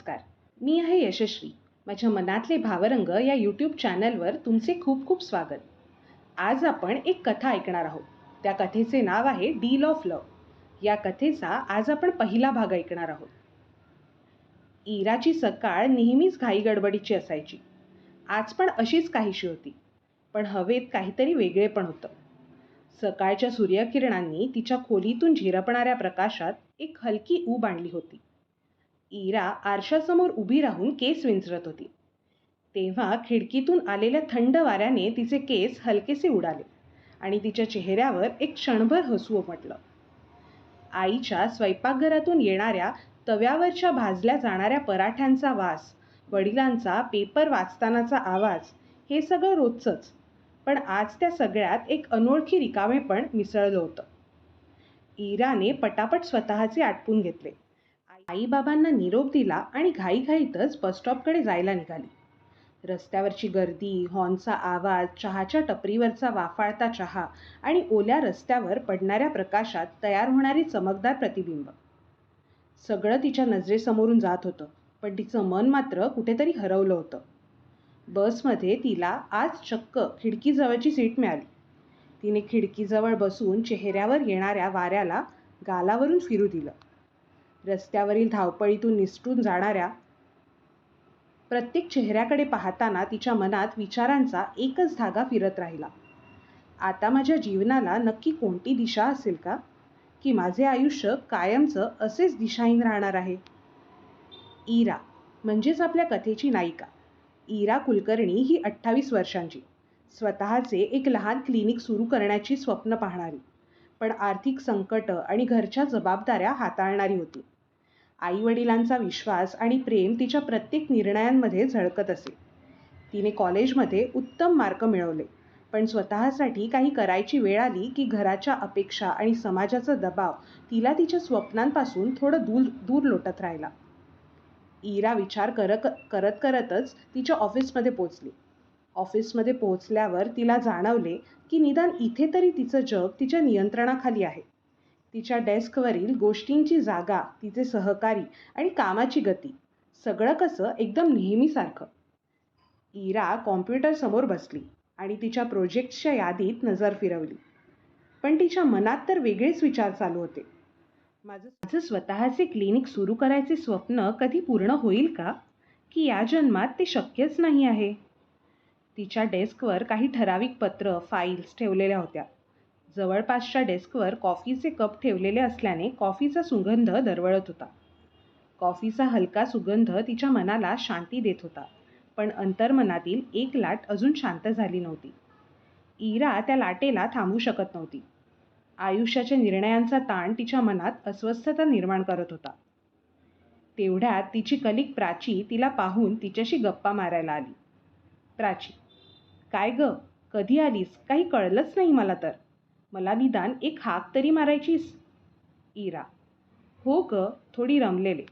नमस्कार. मी आहे यशस्वी. माझ्या मनातले भावरंग या यूट्यूब चॅनलवर तुमचे खूप खूप स्वागत. आज आपण एक कथा ऐकणार आहोत. त्या कथेचे नाव आहे डील ऑफ लव्ह. या कथेचा आज आपण पहिला भाग ऐकणार आहोत. इराची सकाळ नेहमीच घाईगडबडीची असायची. आज पण अशीच काहीशी होती. पण हवेत काहीतरी वेगळे पण होतं. सकाळच्या सूर्यकिरणांनी तिच्या खोलीतून झिरपणाऱ्या प्रकाशात एक हलकी ऊब आणली होती. इरा आरशासमोर उभी राहून केस विंचरत होती. तेव्हा खिडकीतून आलेल्या थंड वाऱ्याने तिचे केस हलकेसे उडाले आणि तिच्या चेहऱ्यावर एक क्षणभर हसू उमटलं. आईच्या स्वयंपाकघरातून येणाऱ्या तव्यावरच्या भाजल्या जाणाऱ्या पराठ्यांचा वास, वडिलांचा पेपर वाचतानाचा आवाज, हे सगळं रोजचंच. पण आज त्या सगळ्यात एक अनोळखी रिकामेपण मिसळलं होतं. इराने पटापट स्वतःचे आटपून घेतले. आईबाबांना निरोप दिला आणि घाईघाईतच बसस्टॉपकडे जायला निघाली. रस्त्यावरची गर्दी, हॉर्नचा आवाज, चहाच्या टपरीवरचा वाफाळता चहा आणि ओल्या रस्त्यावर पडणाऱ्या प्रकाशात तयार होणारी चमकदार प्रतिबिंब, सगळं तिच्या नजरेसमोरून जात होतं. पण तिचं मन मात्र कुठेतरी हरवलं होतं. बसमध्ये तिला आज चक्क खिडकीजवळची सीट मिळाली. तिने खिडकीजवळ बसून चेहऱ्यावर येणाऱ्या वाऱ्याला गालावरून फिरू दिलं. रस्त्यावरील धावपळीतून निसटून जाणाऱ्या प्रत्येक चेहऱ्याकडे पाहताना तिच्या मनात विचारांचा एकच धागा फिरत राहिला. आता माझ्या जीवनाला नक्की कोणती दिशा असेल का? की माझे आयुष्य कायमचं असेच दिशाहीन राहणार आहे? इरा म्हणजेच आपल्या कथेची नायिका इरा कुलकर्णी ही 28 वर्षांची, स्वतःचे एक लहान क्लिनिक सुरू करण्याची स्वप्न पाहणारी, पण आर्थिक संकट आणि घरच्या जबाबदाऱ्या हाताळणारी होती. आईवडिलांचा विश्वास आणि प्रेम तिच्या प्रत्येक निर्णयांमध्ये झळकत असे. तिने कॉलेजमध्ये उत्तम मार्क मिळवले, पण स्वतःसाठी काही करायची वेळ आली की घराच्या अपेक्षा आणि समाजाचा दबाव तिला तिच्या स्वप्नांपासून थोडं दूर लोटत राहिला. इरा विचार करत करतच तिच्या ऑफिसमध्ये पोचली. ऑफिसमध्ये पोहोचल्यावर तिला जाणवले की निदान इथे तरी तिचं जग तिच्या नियंत्रणाखाली आहे. तिच्या डेस्कवरील गोष्टींची जागा, तिचे सहकारी आणि कामाची गती, सगळं कसं एकदम नेहमीसारखं. इरा कॉम्प्युटरसमोर बसली आणि तिच्या प्रोजेक्ट्सच्या यादीत नजर फिरवली. पण तिच्या मनात तर वेगळेच विचार चालू होते. माझं स्वतःचे क्लिनिक सुरू करायचे स्वप्न कधी पूर्ण होईल का? की या जन्मात ते शक्यच नाही आहे? तिच्या डेस्कवर काही ठराविक पत्र, फाईल्स ठेवलेल्या होत्या. जवळपासच्या डेस्कवर कॉफीचे कप ठेवलेले असल्याने कॉफीचा सुगंध दरवळत होता. कॉफीचा हलका सुगंध तिच्या मनाला शांती देत होता, पण अंतर्मनातील एक लाट अजून शांत झाली नव्हती. इरा त्या लाटेला थांबवू शकत नव्हती. आयुष्याच्या निर्णयांचा ताण तिच्या मनात अस्वस्थता निर्माण करत होता. तेवढ्यात तिची कलिक प्राची तिला पाहून तिच्याशी गप्पा मारायला आली. प्राची: काय ग, कधी आलीस? काही कळलंच नाही मला तर. मला निदान एक हाक तरी मारायचीस. इरा: हो ग, थोडी रमलेले.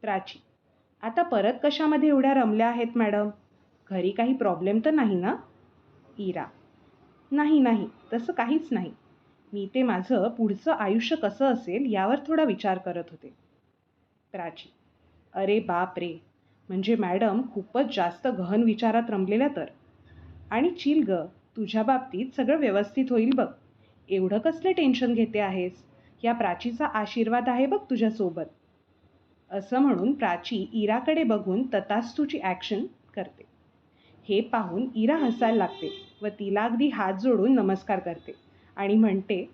प्राची: आता परत कशामध्ये एवढ्या रमल्या आहेत मॅडम? घरी काही प्रॉब्लेम तर नाही ना? इरा: नाही, तसं काहीच नाही. मी ते माझं पुढचं आयुष्य कसं असेल यावर थोडा विचार करत होते. प्राची: अरे बाप रे, म्हणजे मॅडम खूपच जास्त गहन विचारात रमलेल्या तर. आणि चिल ग, तुझ्या बाबतीत सगळं व्यवस्थित होईल बघ. एवढं कसलं टेन्शन घेते आहेस? या प्राचीचा आशीर्वाद आहे बघ तुझ्यासोबत. असं म्हणून प्राची इराकडे बघून तथास्तूची ॲक्शन करते. हे पाहून इरा हसायला लागते व तिला अगदी हात जोडून नमस्कार करते आणि म्हणते,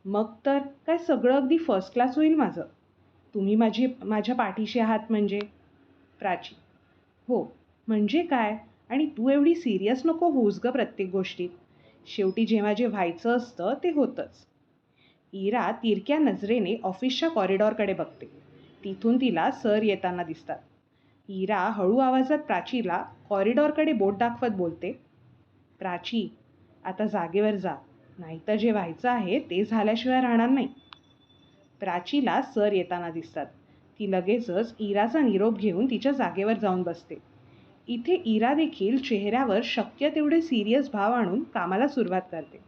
मग तर काय सगळं अगदी फर्स्ट क्लास होईल माझं. तुम्ही माझ्या पाठीशी आहात म्हणजे. प्राची: हो म्हणजे काय, आणि तू एवढी सिरियस नको होऊस ग प्रत्येक गोष्टीत. शेवटी जेव्हा जे व्हायचं असतं ते होतंच. इरा तिरक्या नजरेने ऑफिसच्या कॉरिडॉरकडे बघते. तिथून तिला सर येताना दिसतात. इरा हळू आवाजात प्राचीला कॉरिडॉरकडे बोट दाखवत बोलते, प्राची, आता जागेवर जा, नाहीतर जे व्हायचं आहे ते झाल्याशिवाय राहणार नाही. प्राचीला सर येताना दिसतात. ती लगेचच इराचा निरोप घेऊन तिच्या जागेवर जाऊन बसते. इथे इरा देखील चेहऱ्यावर शक्य तेवढे सिरियस भाव आणून कामाला सुरुवात करते.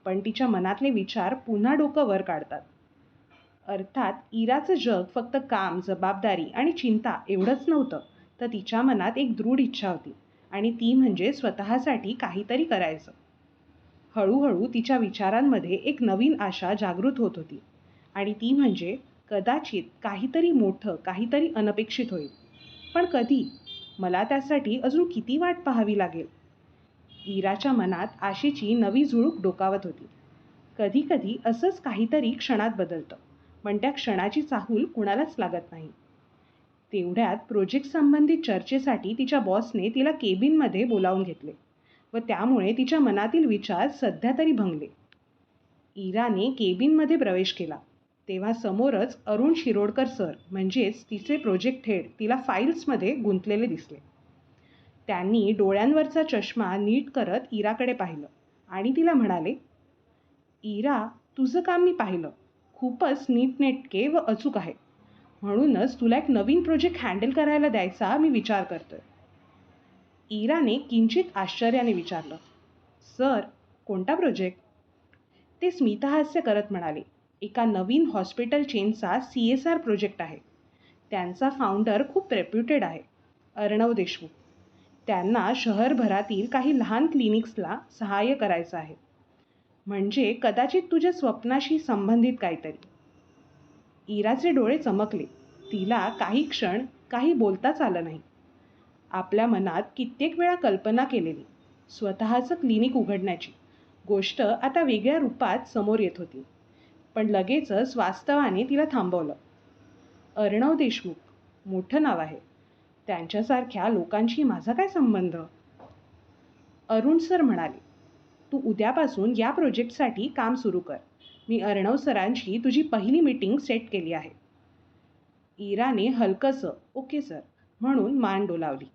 पण तिच्या मनातले विचार पुन्हा डोकं वर काढतात. अर्थात इराचं जग फक्त काम, जबाबदारी आणि चिंता एवढंच नव्हतं, तर तिच्या मनात एक दृढ इच्छा होती आणि ती म्हणजे स्वतःसाठी काहीतरी करायचं. हळूहळू तिच्या विचारांमध्ये एक नवीन आशा जागृत होत होती आणि ती म्हणजे कदाचित काहीतरी मोठं, काहीतरी अनपेक्षित होईल. पण कधी? मला त्यासाठी अजून किती वाट पाहावी लागेल? इराच्या मनात आशेची नवी झुळूक डोकावत होती. कधीकधी असंच काहीतरी क्षणात बदलतं, पण त्या क्षणाची चाहूल कुणालाच लागत नाही. तेवढ्यात प्रोजेक्ट संबंधित चर्चेसाठी तिच्या बॉसने तिला केबिनमध्ये बोलावून घेतले व त्यामुळे तिच्या मनातील विचार सध्या तरी भंगले. इराने केबिनमध्ये प्रवेश केला तेव्हा समोरच अरुण शिरोडकर सर म्हणजेच तिचे प्रोजेक्ट हेड तिला फाईल्समध्ये गुंतलेले दिसले. त्यांनी डोळ्यांवरचा चष्मा नीट करत इराकडे पाहिलं आणि तिला म्हणाले, इरा, तुझं काम मी पाहिलं. खूपच नीटनेटके व अचूक आहे. म्हणूनच तुला एक नवीन प्रोजेक्ट हँडल करायला द्यायचा मी विचार करतोय. इराने किंचित आश्चर्याने विचारलं, सर, कोणता प्रोजेक्ट? ते स्मितहास्य करत म्हणाले, एका नवीन हॉस्पिटल चेनचा CSR प्रोजेक्ट आहे. त्यांचा फाउंडर खूप रेप्युटेड आहे, अर्णव देशमुख. त्यांना शहरभरातील काही लहान क्लिनिक्सला सहाय्य करायचं आहे. म्हणजे कदाचित तुझ्या स्वप्नाशी संबंधित काहीतरी. इराचे डोळे चमकले. तिला काही क्षण काही बोलताच आलं नाही. आपल्या मनात कित्येक वेळा कल्पना केलेली स्वतःचं क्लिनिक उघडण्याची गोष्ट आता वेगळ्या रूपात समोर येत होती. पण लगेचच वास्तवाने तिला थांबवलं. अर्णव देशमुख मोठं नाव आहे. त्यांच्यासारख्या लोकांशी माझा काय संबंध? अरुण सर म्हणाले, तू उद्यापासून या प्रोजेक्टसाठी काम सुरू कर. मी अर्णव सरांची तुझी पहिली मीटिंग सेट केली आहे. इराने हलकंसं ओके सर म्हणून मान डोलावली,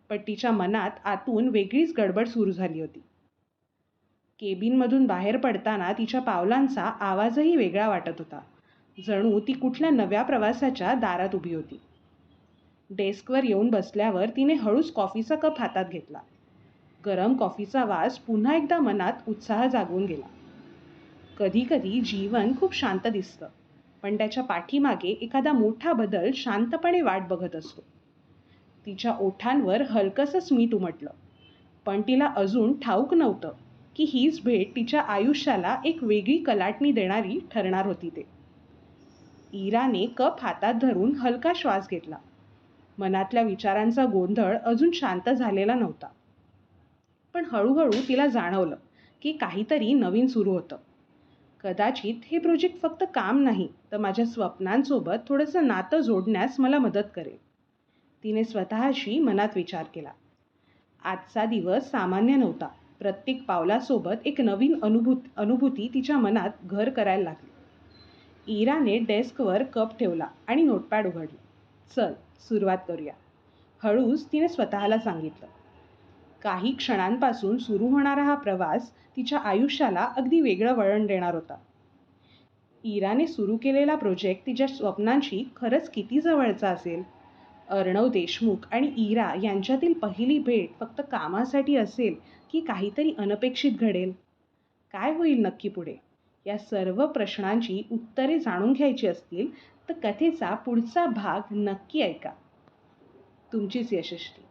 पण तिच्या मनात आतून वेगळीच गडबड सुरू झाली होती. केबिनमधून बाहेर पडताना तिच्या पावलांचा आवाजही वेगळा वाटत होता. जणू ती कुठल्या नव्या प्रवासाच्या दारात उभी होती. डेस्कवर येऊन बसल्यावर तिने हळूच कॉफीचा कप हातात घेतला. गरम कॉफीचा वास पुन्हा एकदा मनात उत्साह जागवून गेला. कधीकधी जीवन खूप शांत दिसतं, पण त्याच्या पाठीमागे एखादा मोठा बदल शांतपणे वाट बघत असतो. तिच्या ओठांवर हलकंसं स्मित उमटलं, पण तिला अजून ठाऊक नव्हतं की हीच भेट तिच्या आयुष्याला एक वेगळी कलाटणी देणारी ठरणार होती. इराने कप हातात धरून हलका श्वास घेतला. मनातल्या विचारांचा गोंधळ अजून शांत झालेला नव्हता. पण हळूहळू तिला जाणवलं की काहीतरी नवीन सुरू होतं. कदाचित हे प्रोजेक्ट फक्त काम नाही, तर माझ्या स्वप्नांसोबत थोडंसं नातं जोडण्यास मला मदत करेल. तिने स्वतःशी मनात विचार केला. आजचा दिवस सामान्य नव्हता. प्रत्येक पावलासोबत एक नवीन अनुभूती तिच्या मनात घर करायला लागली. इराने डेस्कवर कप ठेवला आणि नोटपॅड उघडली. चल, सुरुवात करूया, हळूच तिने स्वतःला सांगितलं. काही क्षणांपासून सुरू होणारा हा प्रवास तिच्या आयुष्याला अगदी वेगळं वळण देणार होता. इराने सुरू केलेला प्रोजेक्ट तिच्या स्वप्नांशी खरंच किती जवळचा असेल? अर्णव देशमुख आणि इरा यांच्यातील पहिली भेट फक्त कामासाठी असेल की काहीतरी अनपेक्षित घडेल? काय होईल नक्की पुढे? या सर्व प्रश्नांची उत्तरे जाणून घ्यायची असतील तर कथेचा पुढचा भाग नक्की ऐका. तुमचीच यशस्वी.